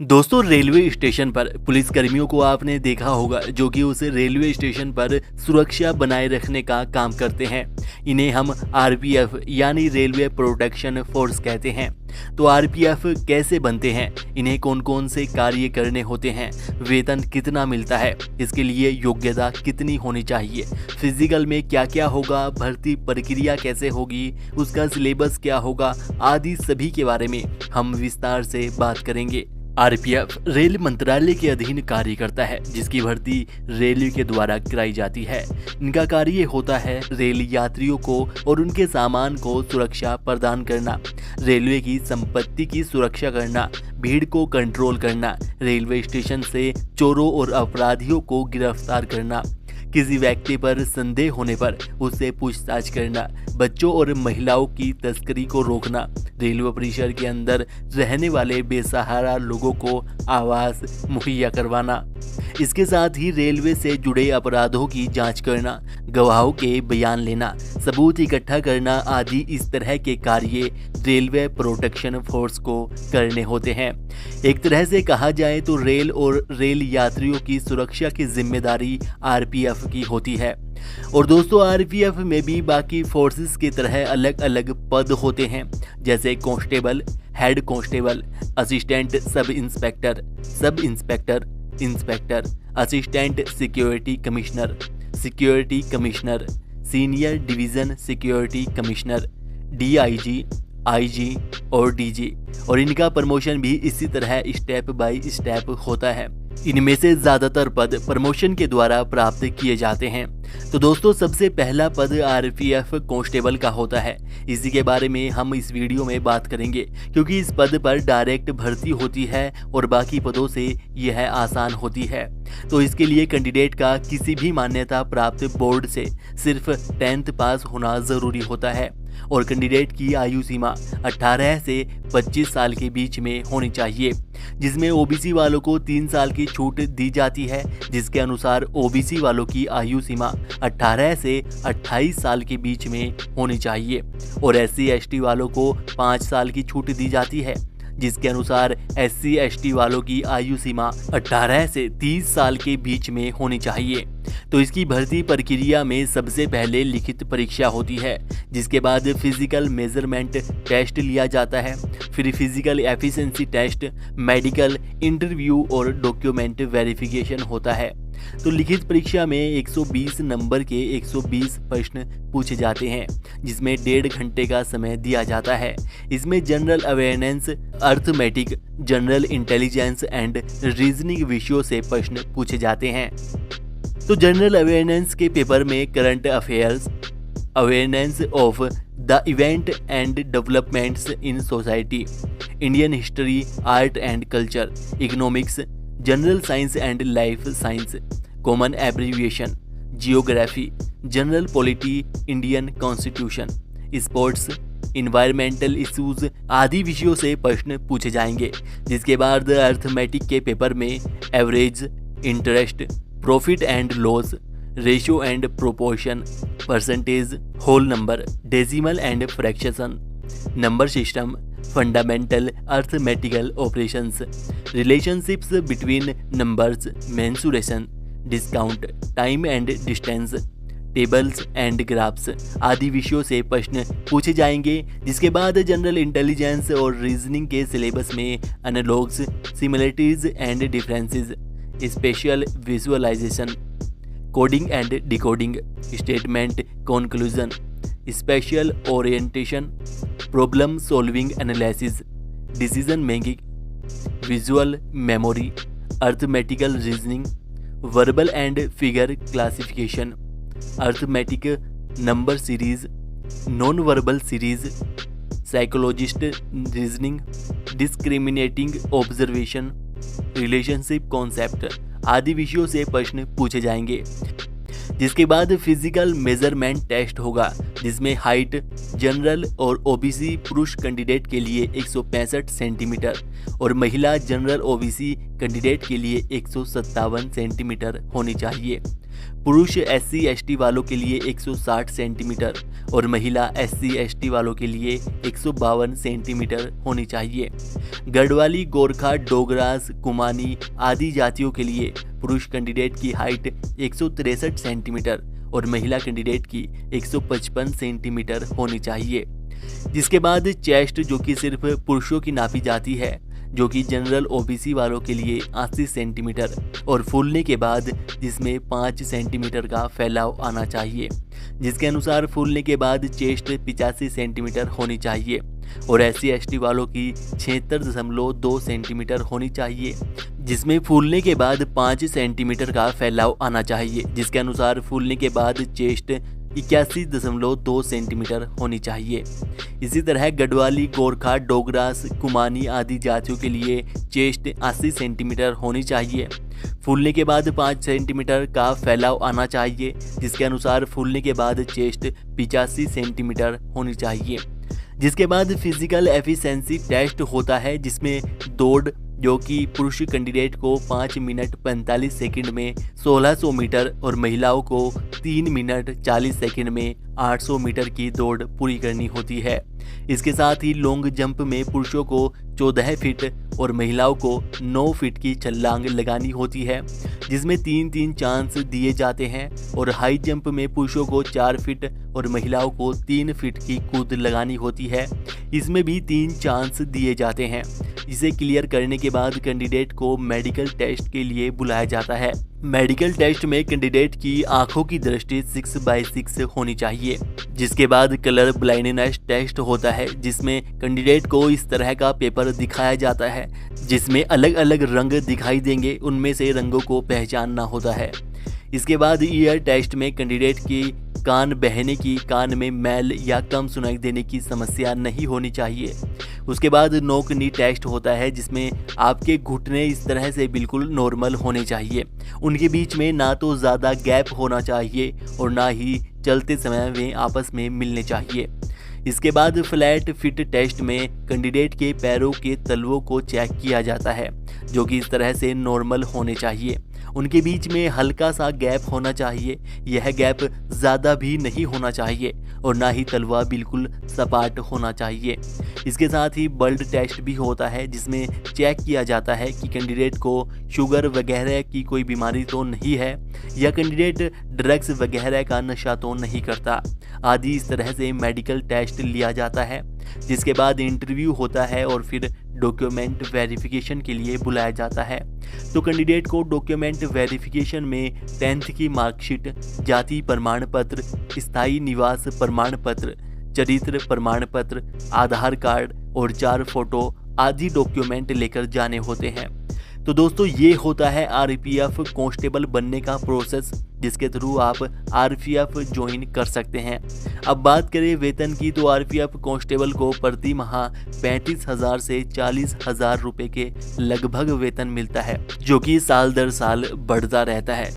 दोस्तों, railway station पर police कर्मियों को आपने देखा होगा जो कि उस रेलवे स्टेशन पर सुरक्षा बनाए रखने का काम करते हैं। इन्हें हम आरपीएफ यानी रेलवे प्रोटेक्शन फोर्स कहते हैं। तो आरपीएफ कैसे बनते हैं, इन्हें कौन कौन से कार्य करने होते हैं, वेतन कितना मिलता है, इसके लिए योग्यता कितनी होनी चाहिए, फिजिकल में क्या क्या होगा, भर्ती प्रक्रिया कैसे होगी, उसका सिलेबस क्या होगा आदि सभी के बारे में हम विस्तार से बात करेंगे। आरपीएफ रेल मंत्रालय के अधीन कार्य करता है, जिसकी भर्ती रेलवे के द्वारा कराई जाती है। इनका कार्य होता है रेल यात्रियों को और उनके सामान को सुरक्षा प्रदान करना, रेलवे की संपत्ति की सुरक्षा करना, भीड़ को कंट्रोल करना, रेलवे स्टेशन से चोरों और अपराधियों को गिरफ्तार करना, किसी व्यक्ति पर संदेह होने पर उससे पूछताछ करना, बच्चों और महिलाओं की तस्करी को रोकना, रेलवे परिसर के अंदर रहने वाले बेसहारा लोगों को आवास मुहैया करवाना। इसके साथ ही रेलवे से जुड़े अपराधों की जांच करना, गवाहों के बयान लेना, सबूत इकट्ठा करना आदि इस तरह के कार्य रेलवे प्रोटेक्शन फोर्स को करने होते हैं। एक तरह से कहा जाए तो रेल और रेल यात्रियों की सुरक्षा की जिम्मेदारी आरपीएफ की होती है। और दोस्तों, आरपीएफ में भी बाकी फोर्सेस की तरह अलग अलग पद होते हैं, जैसे constable, head constable, assistant sub inspector, inspector, assistant security commissioner, senior division security commissioner, DIG, IG और डीजी। और इनका प्रमोशन भी इसी तरह स्टेप बाय स्टेप होता है। इनमें से ज़्यादातर पद प्रमोशन के द्वारा प्राप्त किए जाते हैं। तो दोस्तों, सबसे पहला पद आरपीएफ कांस्टेबल का होता है। इसी के बारे में हम इस वीडियो में बात करेंगे, क्योंकि इस पद पर डायरेक्ट भर्ती होती है और बाकी पदों से यह आसान होती है। तो इसके लिए कैंडिडेट का किसी भी मान्यता प्राप्त बोर्ड से सिर्फ 10th पास होना ज़रूरी होता है और कैंडिडेट की आयु सीमा 18 से 25 साल के बीच में होनी चाहिए, जिसमें ओबीसी वालों को 3 साल की छूट दी जाती है, जिसके अनुसार ओबीसी वालों की आयु सीमा 18 से 28 साल के बीच में होनी चाहिए और एससी एसटी वालों को 5 साल की छूट दी जाती है, जिसके अनुसार एससी एसटी वालों की आयु सीमा 18 से 30 साल के बीच में होनी चाहिए। तो इसकी भर्ती प्रक्रिया में सबसे पहले लिखित परीक्षा होती है, जिसके बाद फिजिकल मेजरमेंट टेस्ट लिया जाता है, फिर physical efficiency test, medical interview और डॉक्यूमेंट वेरिफिकेशन होता है। तो लिखित परीक्षा में 120 नंबर के 120 प्रश्न पूछे जाते हैं, जिसमें 1.5 घंटे का समय दिया जाता है। इसमें general awareness, arithmetic, general intelligence and reasoning विषयों से प्रश्न पूछे जाते हैं। तो जनरल अवेयरनेस के पेपर में current affairs, awareness of the event and developments in society, Indian history, art and culture, economics, general science and life science, common abbreviation, geography, general polity, Indian constitution, sports, environmental issues आदि विषयों से प्रश्न पूछे जाएंगे। जिसके बाद arithmetic के paper में average, interest, profit and loss, ratio and proportion, percentage, whole number, decimal and fraction, number system, fundamental arithmetical operations, relationships between numbers, mensuration, discount, time and distance, tables and graphs आदि विषयों से प्रश्न पूछे जाएंगे। जिसके बाद general intelligence और reasoning के सिलेबस में analogues, similarities and differences, spatial visualization, coding and decoding, statement conclusion, spatial orientation, problem solving analysis, decision making, visual memory, arithmetical reasoning, verbal and figure classification, arithmetic number series, non verbal series, psychologist reasoning, discriminating observation, relationship concept आदि विषयों से प्रश्न पूछे जाएंगे। जिसके बाद physical measurement test होगा, जिसमें हाइट जनरल और ओबीसी पुरुष कैंडिडेट के लिए 165 सेंटीमीटर और महिला जनरल ओबीसी कैंडिडेट के लिए 157 सेंटीमीटर होनी चाहिए। पुरुष एससी एसटी वालों के लिए 160 सेंटीमीटर और महिला SC/ST वालों के लिए 152 सेंटीमीटर होनी चाहिए। गढ़वाली, गोरखा, डोगरास, कुमानी आदि जातियों के लिए पुरुष कैंडिडेट की हाइट 163 सेंटीमीटर और महिला कैंडिडेट की 155 सेंटीमीटर होनी चाहिए। जिसके बाद चेस्ट, जो कि सिर्फ पुरुषों की नापी जाती है, जो कि जनरल OBC वालों के लिए 80 सेंटीमीटर और फूलने के बाद जिसमें 5 सेंटीमीटर का फैलाव आना चाहिए, जिसके अनुसार फूलने के बाद चेस्ट 85 सेंटीमीटर होनी चाहिए और SC/ST वालों की 76.2 सेंटीमीटर होनी चाहिए, जिसमें फूलने के बाद 5 सेंटीमीटर का फैलाव आना चाहिए, जिसके अनुसार फूलने के बाद चेस्ट 81.2 सेंटीमीटर होनी चाहिए। इसी तरह गढ़वाली, गोरखा, डोगरास, कुमानी आदि जातियों के लिए चेस्ट 80 सेंटीमीटर होनी चाहिए। फूलने के बाद 5 सेंटीमीटर का फैलाव आना चाहिए, जिसके अनुसार फूलने के बाद चेस्ट 85 सेंटीमीटर होनी चाहिए। जिसके बाद फिजिकल एफिशिएंसी टेस्ट होता है, जिसमें दौड़, जो कि पुरुष कैंडिडेट को 5 मिनट 45 सेकंड में 1600 मीटर और महिलाओं को 3 मिनट 40 सेकंड में 800 मीटर की दौड़ पूरी करनी होती है। इसके साथ ही लॉन्ग जंप में पुरुषों को 14 फीट और महिलाओं को 9 फीट की छलांग लगानी होती है, जिसमें 3-3 चांस दिए जाते हैं और हाई जंप में पुरुषों को 4 फीट और महिलाओं को 3 फीट की कूद लगानी होती है, इसमें भी 3 चांस दिए जाते हैं। इसे क्लियर करने के बाद कैंडिडेट को मेडिकल टेस्ट के लिए बुलाया जाता है। मेडिकल टेस्ट में कैंडिडेट की आंखों की दृष्टि 6/6 होनी चाहिए। जिसके बाद कलर ब्लाइंडनेस टेस्ट होता है, जिसमें कैंडिडेट को इस तरह का पेपर दिखाया जाता है, जिसमें अलग अलग रंग दिखाई देंगे, उनमें से रंगों को पहचानना होता है। इसके बाद ईयर टेस्ट में कैंडिडेट की कान बहने की, कान में मैल या कम सुनाई देने की समस्या नहीं होनी चाहिए। उसके बाद नोक नी टेस्ट होता है, जिसमें आपके घुटने इस तरह से बिल्कुल नॉर्मल होने चाहिए, उनके बीच में ना तो ज़्यादा गैप होना चाहिए और ना ही चलते समय वे आपस में मिलने चाहिए। इसके बाद फ्लैट फिट टेस्ट में कैंडिडेट के पैरों के तलवों को चेक किया जाता है, जो कि इस तरह से नॉर्मल होने चाहिए। उनके बीच में हल्का सा गैप होना चाहिए, यह गैप ज़्यादा भी नहीं होना चाहिए और ना ही तलवा बिल्कुल सपाट होना चाहिए। इसके साथ ही ब्लड टेस्ट भी होता है, जिसमें चेक किया जाता है कि कैंडिडेट को शुगर वगैरह की कोई बीमारी तो नहीं है या कैंडिडेट ड्रग्स वगैरह का नशा तो नहीं करता आदि। इस तरह से मेडिकल टेस्ट लिया जाता है। जिसके बाद इंटरव्यू होता है और फिर डॉक्यूमेंट वेरिफिकेशन के लिए बुलाया जाता है। तो कैंडिडेट को डॉक्यूमेंट वेरिफिकेशन में 10th की मार्कशीट, जाति प्रमाण पत्र, स्थायी निवास प्रमाण पत्र, चरित्र प्रमाण पत्र, आधार कार्ड और 4 फोटो आदि डॉक्यूमेंट लेकर जाने होते हैं। तो दोस्तों, ये होता है RPF कांस्टेबल बनने का प्रोसेस, जिसके थ्रू आप RPF ज्वाइन कर सकते हैं। अब बात करें वेतन की, तो RPF कांस्टेबल को प्रति माह 35,000 से 40,000 रुपए के लगभग वेतन मिलता है, जो कि साल दर साल बढ़ता रहता है।